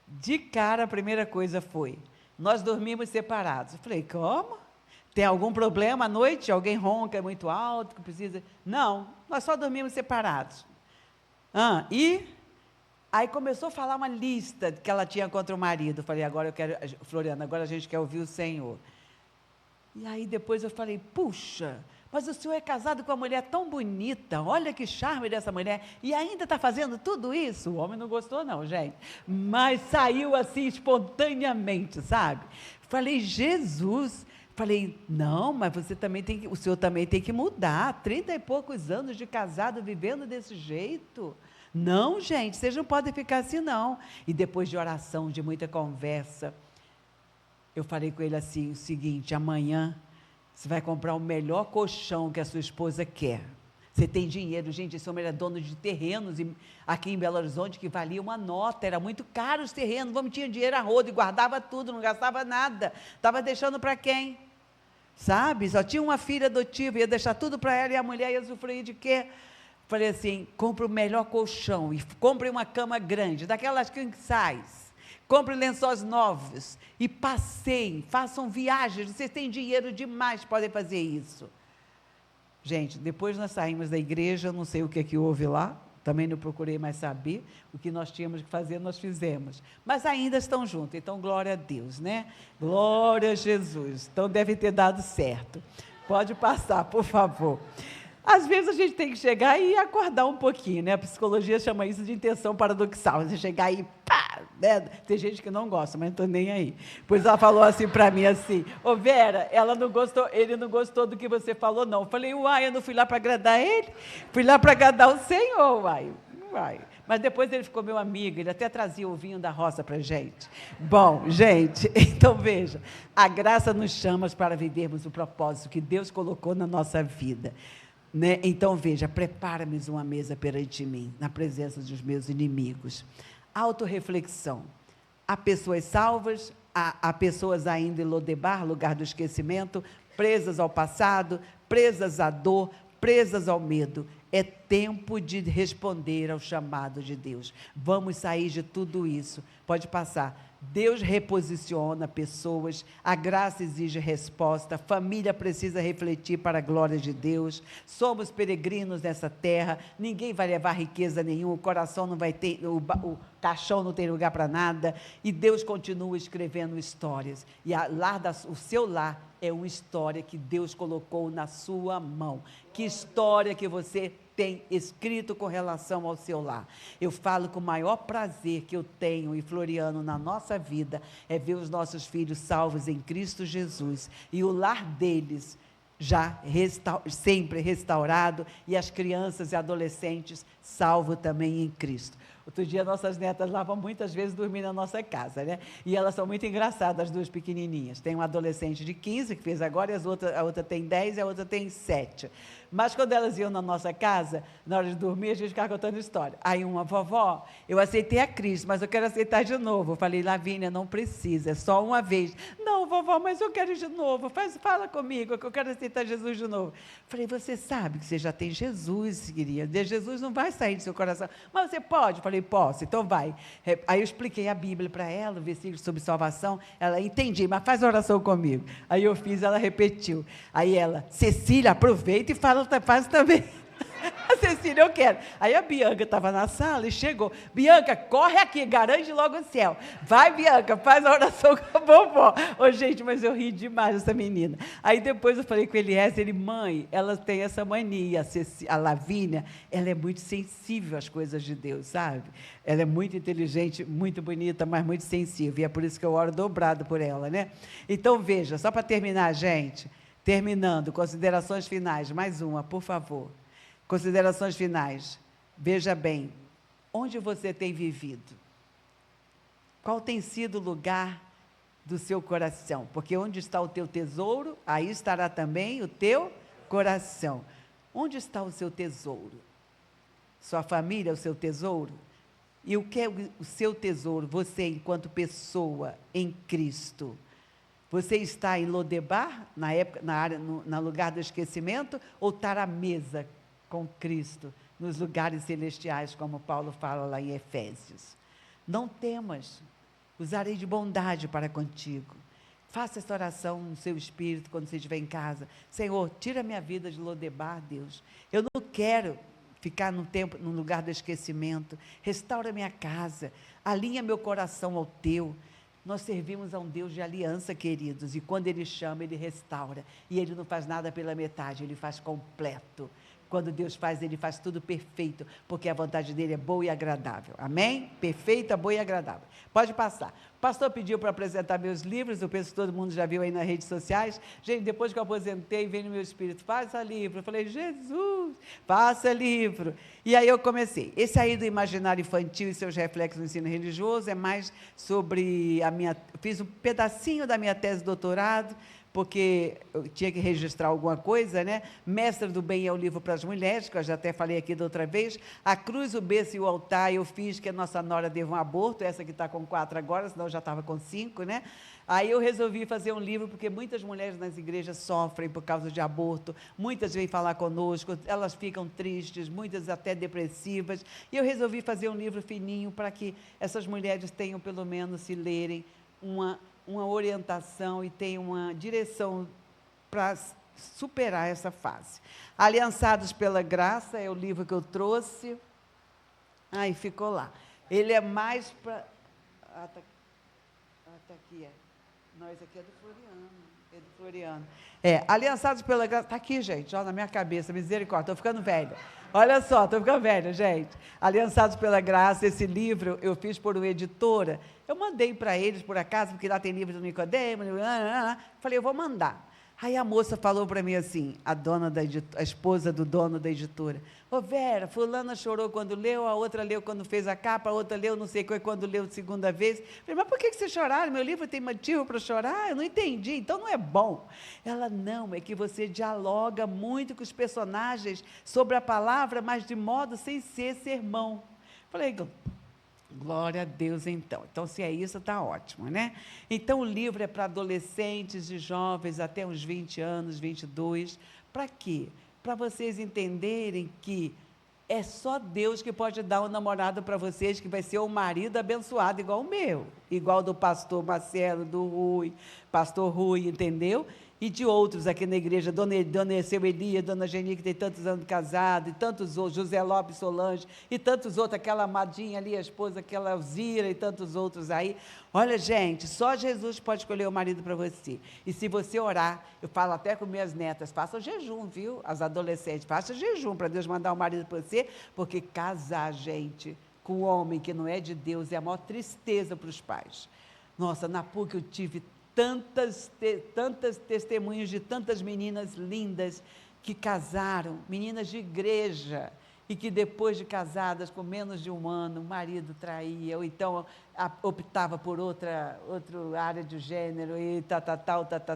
de cara a primeira coisa foi, nós dormimos separados. Eu falei, como? Tem algum problema à noite? Alguém ronca, é muito alto, que precisa... Não, nós só dormimos separados. E aí começou a falar uma lista que ela tinha contra o marido. Eu falei, agora eu quero... Floriana, agora a gente quer ouvir o Senhor. E aí depois eu falei, puxa... Mas o senhor é casado com uma mulher tão bonita, olha que charme dessa mulher, e ainda está fazendo tudo isso? O homem não gostou não, gente, mas saiu assim espontaneamente, sabe? Falei, Jesus, falei, não, mas você também tem que, o senhor também tem que mudar, 30 e poucos anos de casado, vivendo desse jeito. Não, gente, vocês não podem ficar assim não. E depois de oração, de muita conversa, eu falei com ele assim, o seguinte, amanhã, você vai comprar o melhor colchão que a sua esposa quer. Você tem dinheiro, gente, esse homem era dono de terrenos aqui em Belo Horizonte que valia uma nota, era muito caro os terrenos, o homem tinha dinheiro a rodo e guardava tudo, não gastava nada. Estava deixando para quem? Sabe? Só tinha uma filha adotiva, ia deixar tudo para ela e a mulher ia sofrer de quê? Falei assim, compre o melhor colchão e compre uma cama grande, daquelas king size. Compre lençóis novos e passeiem, façam viagens, vocês têm dinheiro demais, podem fazer isso. Gente, depois nós saímos da igreja, não sei o que houve lá, também não procurei mais saber, o que nós tínhamos que fazer, nós fizemos. Mas ainda estão juntos, então glória a Deus, né? Glória a Jesus, então deve ter dado certo. Pode passar, por favor. Às vezes a gente tem que chegar e acordar um pouquinho, né? A psicologia chama isso de intenção paradoxal. Você chegar e pá, né? Tem gente que não gosta, mas não estou nem aí. Pois ela falou assim para mim assim, ô Vera, ele não gostou do que você falou, não. Eu falei, uai, eu não fui lá para agradar ele? Fui lá para agradar o Senhor, uai. Mas depois ele ficou meu amigo, ele até trazia o vinho da roça para a gente. Bom, gente, então veja, a graça nos chama para vivermos o propósito que Deus colocou na nossa vida. Né? Então, veja, prepara-me uma mesa perante mim, na presença dos meus inimigos. Autorreflexão. Há pessoas salvas, há pessoas ainda em Lodebar, lugar do esquecimento, presas ao passado, presas à dor, presas ao medo. É tempo de responder ao chamado de Deus. Vamos sair de tudo isso. Pode passar. Deus reposiciona pessoas, a graça exige resposta, a família precisa refletir para a glória de Deus, somos peregrinos nessa terra, ninguém vai levar riqueza nenhuma, o coração não vai ter, o caixão não tem lugar para nada, e Deus continua escrevendo histórias, e o seu lar é uma história que Deus colocou na sua mão. Que história que você tem escrito com relação ao seu lar? Eu falo com o maior prazer que eu tenho, e Floriano, na nossa vida, é ver os nossos filhos salvos em Cristo Jesus, e o lar deles já sempre restaurado, e as crianças e adolescentes salvos também em Cristo. Outro dia, nossas netas lá vão muitas vezes dormir na nossa casa, né? E elas são muito engraçadas, as duas pequenininhas. Tem uma adolescente de 15, que fez agora, e a outra tem 10 e a outra tem 7. Mas quando elas iam na nossa casa, na hora de dormir, a gente ficava contando história. Aí uma, vovó, eu aceitei a Cristo, mas eu quero aceitar de novo. Eu falei, Lavínia, não precisa, é só uma vez. Não, vovó, mas eu quero ir de novo. Fala comigo, que eu quero aceitar Jesus de novo. Eu falei, você sabe que você já tem Jesus, querida. Jesus não vai sair do seu coração. Mas você pode? Eu falei, posso, então vai. Aí eu expliquei a Bíblia para ela, o versículo sobre salvação. Ela, entendi, mas faz oração comigo. Aí eu fiz, ela repetiu. Aí ela, Cecília, aproveita e faz também. A Cecília, eu quero. Aí a Bianca estava na sala e chegou. Bianca, corre aqui, garante logo o céu. Vai, Bianca, faz a oração com a vovó. Ô, gente, mas eu ri demais dessa menina. Aí depois eu falei com ele, mãe, ela tem essa mania, a Lavínia, ela é muito sensível às coisas de Deus, sabe? Ela é muito inteligente, muito bonita, mas muito sensível. E é por isso que eu oro dobrado por ela, né? Então, veja, só para terminar, gente, terminando, considerações finais, mais uma, por favor. Considerações finais. Veja bem, onde você tem vivido? Qual tem sido o lugar do seu coração? Porque onde está o teu tesouro, aí estará também o teu coração. Onde está o seu tesouro? Sua família é o seu tesouro? E o que é o seu tesouro? Você, enquanto pessoa em Cristo. Você está em Lodebar, no lugar do esquecimento, ou está à mesa com Cristo, nos lugares celestiais, como Paulo fala lá em Efésios? Não temas, usarei de bondade para contigo. Faça essa oração no seu espírito, quando você estiver em casa. Senhor, tira minha vida de Lodebar, Deus. Eu não quero ficar no lugar do esquecimento. Restaura minha casa, alinha meu coração ao teu. Nós servimos a um Deus de aliança, queridos, e quando Ele chama, Ele restaura. E Ele não faz nada pela metade, Ele faz completo. Quando Deus faz, Ele faz tudo perfeito, porque a vontade dEle é boa e agradável. Amém? Perfeita, boa e agradável. Pode passar. O pastor pediu para apresentar meus livros, eu penso que todo mundo já viu aí nas redes sociais. Gente, depois que eu aposentei, veio no meu espírito, faça livro. Eu falei, Jesus, faça livro. E aí eu comecei. Esse aí do imaginário infantil e seus reflexos no ensino religioso é mais sobre fiz um pedacinho da minha tese de doutorado, porque eu tinha que registrar alguma coisa, né? Mestre do Bem é o livro para as mulheres, que eu já até falei aqui da outra vez. A cruz, o berço e o altar, eu fiz que a nossa nora deu um aborto, essa que está com 4 agora, senão eu já estava com 5, né? Aí eu resolvi fazer um livro, porque muitas mulheres nas igrejas sofrem por causa de aborto, muitas vêm falar conosco, elas ficam tristes, muitas até depressivas, e eu resolvi fazer um livro fininho para que essas mulheres tenham, pelo menos, se lerem, uma orientação e tem uma direção para superar essa fase. Aliançados pela Graça é o livro que eu trouxe. Aí ficou lá. Ele é mais para... tá aqui, Não, esse aqui é do Floriano. Aliançados pela Graça... Está aqui, gente, ó, na minha cabeça, misericórdia, estou ficando velha. Olha só, estou ficando velha, gente. Aliançados pela Graça, esse livro eu fiz por uma editora. Eu mandei para eles, por acaso, porque lá tem livro do Nicodemo. Falei, eu vou mandar. Aí a moça falou para mim assim, a esposa do dono da editora. Ô Vera, fulana chorou quando leu, a outra leu quando fez a capa, a outra leu não sei quando leu segunda vez. Falei, mas por que vocês choraram? Meu livro tem motivo para chorar? Eu não entendi, então não é bom. Ela, não, é que você dialoga muito com os personagens sobre a palavra, mas de modo sem ser sermão. Falei, glória a Deus, então. Então, se é isso, está ótimo, né? Então, o livro é para adolescentes e jovens até uns 20 anos, 22. Para quê? Para vocês entenderem que é só Deus que pode dar um namorado para vocês, que vai ser um marido abençoado, igual o meu, igual do pastor Marcelo, do Rui, pastor Rui, entendeu? E de outros aqui na igreja, Dona Seu Elia, Dona Geni, que tem tantos anos de casado, e tantos outros, José Lopes Solange, e tantos outros, aquela amadinha ali, a esposa, aquela Alzira, e tantos outros aí. Olha, gente, só Jesus pode escolher o marido para você. E se você orar, eu falo até com minhas netas, faça jejum, viu? As adolescentes, faça jejum para Deus mandar um marido para você, porque casar, gente, com um homem que não é de Deus é a maior tristeza para os pais. Nossa, na PUC eu tive tantas testemunhos de tantas meninas lindas que casaram, meninas de igreja, e que depois de casadas, com menos de um ano, o marido traía, ou então optava por outra área de gênero, e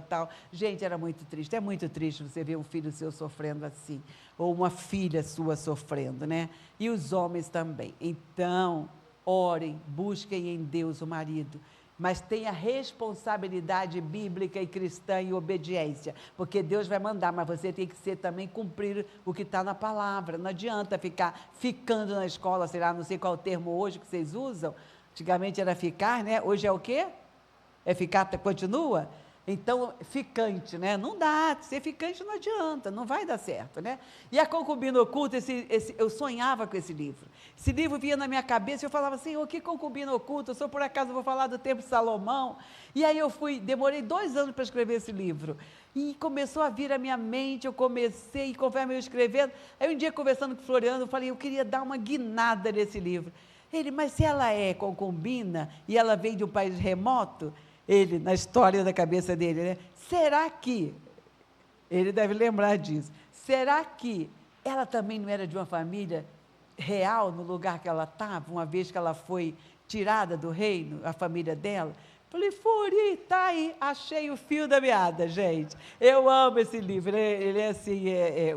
tal. Gente, era muito triste. É muito triste você ver um filho seu sofrendo assim, ou uma filha sua sofrendo, né? E os homens também. Então, orem, busquem em Deus o marido, mas tenha responsabilidade bíblica e cristã e obediência, porque Deus vai mandar, mas você tem que ser também cumprir o que está na palavra. Não adianta ficar ficando na escola, sei lá, não sei qual é o termo hoje que vocês usam. Antigamente era ficar, né? Hoje é o quê? É ficar, continua? Então, ficante, né? Não dá, ser ficante não adianta, não vai dar certo, né? E a concubina oculta, eu sonhava com esse livro. Esse livro vinha na minha cabeça e eu falava, Senhor, que concubina oculta? Eu só por acaso vou falar do tempo de Salomão. E aí demorei 2 anos para escrever esse livro. E começou a vir à minha mente, eu comecei, e conforme eu escrevendo, aí um dia conversando com o Floriano, eu falei, eu queria dar uma guinada nesse livro. Ele, mas se ela é concubina e ela vem de um país remoto, ele, na história da cabeça dele, né? Será que, ele deve lembrar disso, será que ela também não era de uma família real no lugar que ela estava, uma vez que ela foi tirada do reino, a família dela? Falei, Furi, está aí, achei o fio da meada, gente. Eu amo esse livro, ele é assim,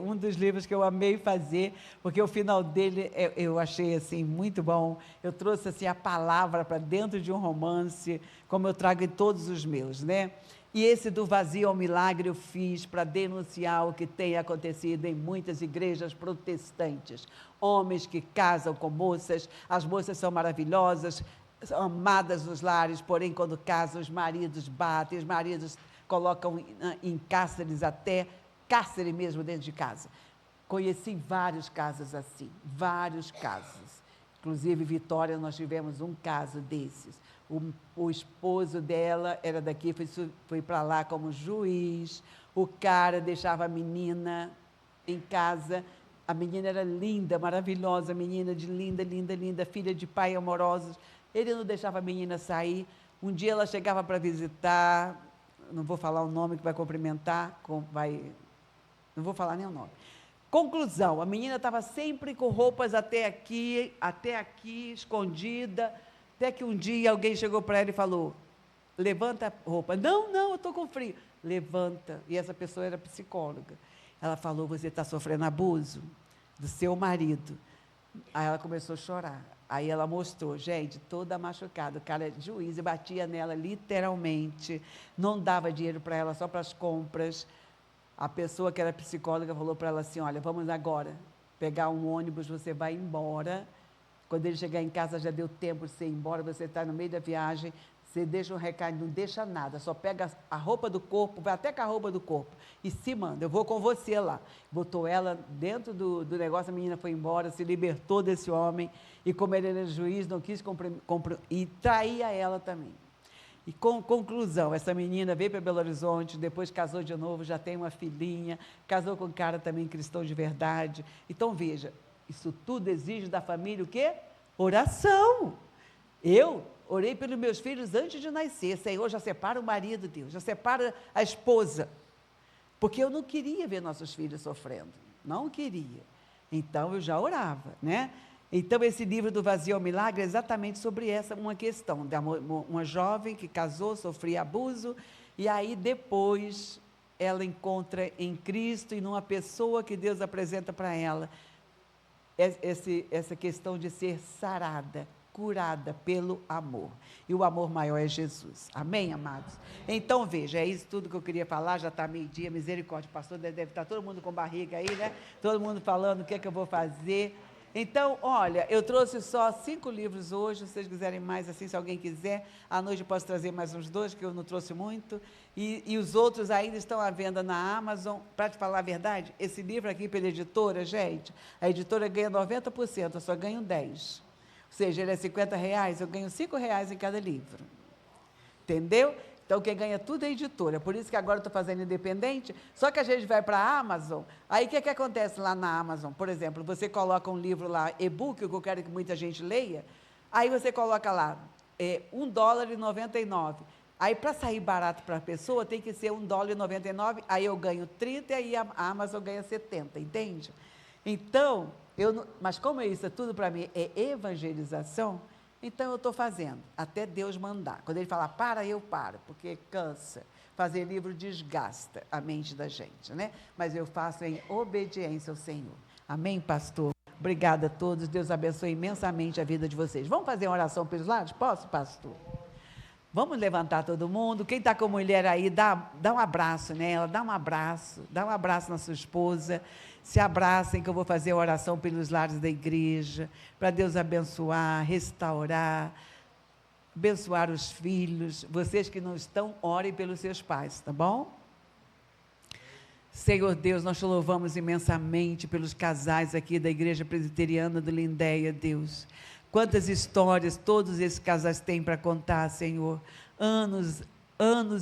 um dos livros que eu amei fazer, porque o final dele eu achei assim muito bom. Eu trouxe assim a palavra para dentro de um romance, como eu trago em todos os meus, né? E esse do vazio ao milagre eu fiz para denunciar o que tem acontecido em muitas igrejas protestantes. Homens que casam com moças, as moças são maravilhosas, são amadas nos lares, porém, quando casam, os maridos batem, os maridos colocam em cárceres até, cárcere mesmo dentro de casa. Conheci vários casos assim, vários casos. Inclusive, Vitória, nós tivemos um caso desses. O esposo dela era daqui, foi para lá como juiz, o cara deixava a menina em casa. A menina era linda, maravilhosa, menina de linda, linda, linda, filha de pai amorosos. Ele não deixava a menina sair. Um dia ela chegava para visitar, não vou falar o nome que vai cumprimentar, não vou falar nem o nome. Conclusão, a menina estava sempre com roupas até aqui, escondida, até que um dia alguém chegou para ela e falou, levanta a roupa. Não, eu estou com frio. Levanta. E essa pessoa era psicóloga. Ela falou, você está sofrendo abuso do seu marido. Aí ela começou a chorar. Aí ela mostrou, gente, toda machucada, o cara de juiz, e batia nela literalmente, não dava dinheiro para ela, só para as compras. A pessoa que era psicóloga falou para ela assim, olha, vamos agora pegar um ônibus, você vai embora. Quando ele chegar em casa, já deu tempo de você ir embora, você está no meio da viagem, você deixa um recado, não deixa nada, só pega a roupa do corpo, vai até com a roupa do corpo, e se manda, eu vou com você lá. Botou ela dentro do negócio, a menina foi embora, se libertou desse homem, e como ele era juiz, não quis e traía ela também. E conclusão, essa menina veio para Belo Horizonte, depois casou de novo, já tem uma filhinha, casou com um cara também cristão de verdade. Então veja, isso tudo exige da família o quê? Oração. Eu orei pelos meus filhos antes de nascer. Senhor, já separa o marido, Deus, já separa a esposa. Porque eu não queria ver nossos filhos sofrendo. Não queria. Então, eu já orava, né? Então, esse livro do Vazio ao Milagre é exatamente sobre uma questão. De uma jovem que casou, sofria abuso, e aí depois ela encontra em Cristo e numa pessoa que Deus apresenta para ela essa questão de ser sarada, curada pelo amor. E o amor maior é Jesus. Amém, amados? Então, veja, é isso tudo que eu queria falar, já está meio-dia, misericórdia, pastor, deve estar todo mundo com barriga aí, né? Todo mundo falando o que é que eu vou fazer. Então, olha, eu trouxe só 5 livros hoje, se vocês quiserem mais assim, se alguém quiser, à noite eu posso trazer mais uns 2, que eu não trouxe muito, e os outros ainda estão à venda na Amazon. Para te falar a verdade, esse livro aqui pela editora, gente, a editora ganha 90%, eu só ganho 10%. Ou seja, ele é R$50, eu ganho R$5 em cada livro. Entendeu? Então, quem ganha tudo é a editora. Por isso que agora eu estou fazendo independente. Só que a gente vai para a Amazon. Aí, o que acontece lá na Amazon? Por exemplo, você coloca um livro lá, e-book, que eu quero que muita gente leia. Aí, você coloca lá, $1,99. Aí, para sair barato para a pessoa, tem que ser $1,99. Aí, eu ganho 30 e aí a Amazon ganha 70, entende? Então, mas como isso é tudo para mim, é evangelização, então eu estou fazendo, até Deus mandar. Quando Ele fala, para, eu paro, porque cansa. Fazer livro desgasta a mente da gente, né? Mas eu faço em obediência ao Senhor. Amém, pastor? Obrigada a todos, Deus abençoe imensamente a vida de vocês. Vamos fazer uma oração pelos lados? Posso, pastor? Vamos levantar todo mundo. Quem está com mulher aí, dá um abraço nela, dá um abraço na sua esposa. Se abracem, que eu vou fazer a oração pelos lares da igreja, para Deus abençoar, restaurar, abençoar os filhos. Vocês que não estão, orem pelos seus pais, tá bom? Senhor Deus, nós te louvamos imensamente pelos casais aqui da Igreja Presbiteriana do Lindéia, Deus. Quantas histórias todos esses casais têm para contar, Senhor. Anos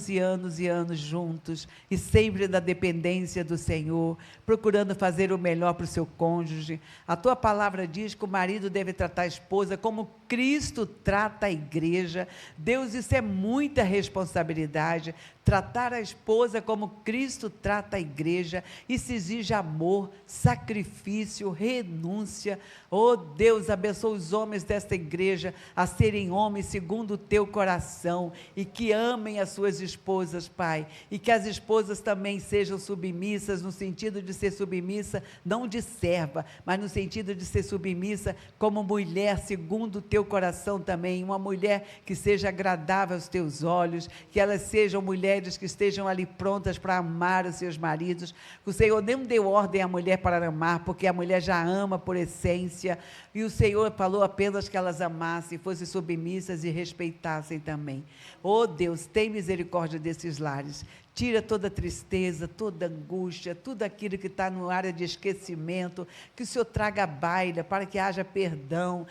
e anos e anos juntos, e sempre na dependência do Senhor, procurando fazer o melhor para o seu cônjuge. A tua palavra diz que o marido deve tratar a esposa como Cristo trata a igreja. Deus, isso é muita responsabilidade. Tratar a esposa como Cristo trata a igreja, isso exige amor, sacrifício, renúncia. Oh Deus, abençoa os homens desta igreja a serem homens segundo o teu coração, e que amem as suas esposas, Pai, e que as esposas também sejam submissas, no sentido de ser submissa, não de serva, mas no sentido de ser submissa como mulher segundo o teu coração também, uma mulher que seja agradável aos teus olhos, que elas sejam mulheres que estejam ali prontas para amar os seus maridos. O Senhor nem deu ordem à mulher para amar, porque a mulher já ama por essência, e o Senhor falou apenas que elas amassem, fossem submissas e respeitassem também. Oh Deus, tem misericórdia desses lares. Tira toda tristeza, toda angústia, tudo aquilo que está no área de esquecimento, que o Senhor traga à baila, para que haja perdão,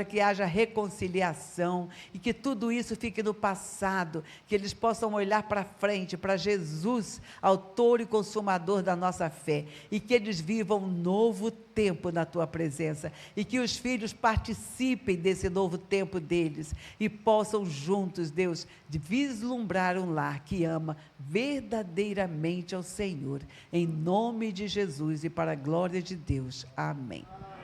que haja reconciliação, e que tudo isso fique no passado, que eles possam olhar para frente, para Jesus, autor e consumador da nossa fé, e que eles vivam um novo tempo na tua presença, e que os filhos participem desse novo tempo deles, e possam juntos, Deus, vislumbrar um lar que ama verdadeiramente ao Senhor, em nome de Jesus e para a glória de Deus. Amém.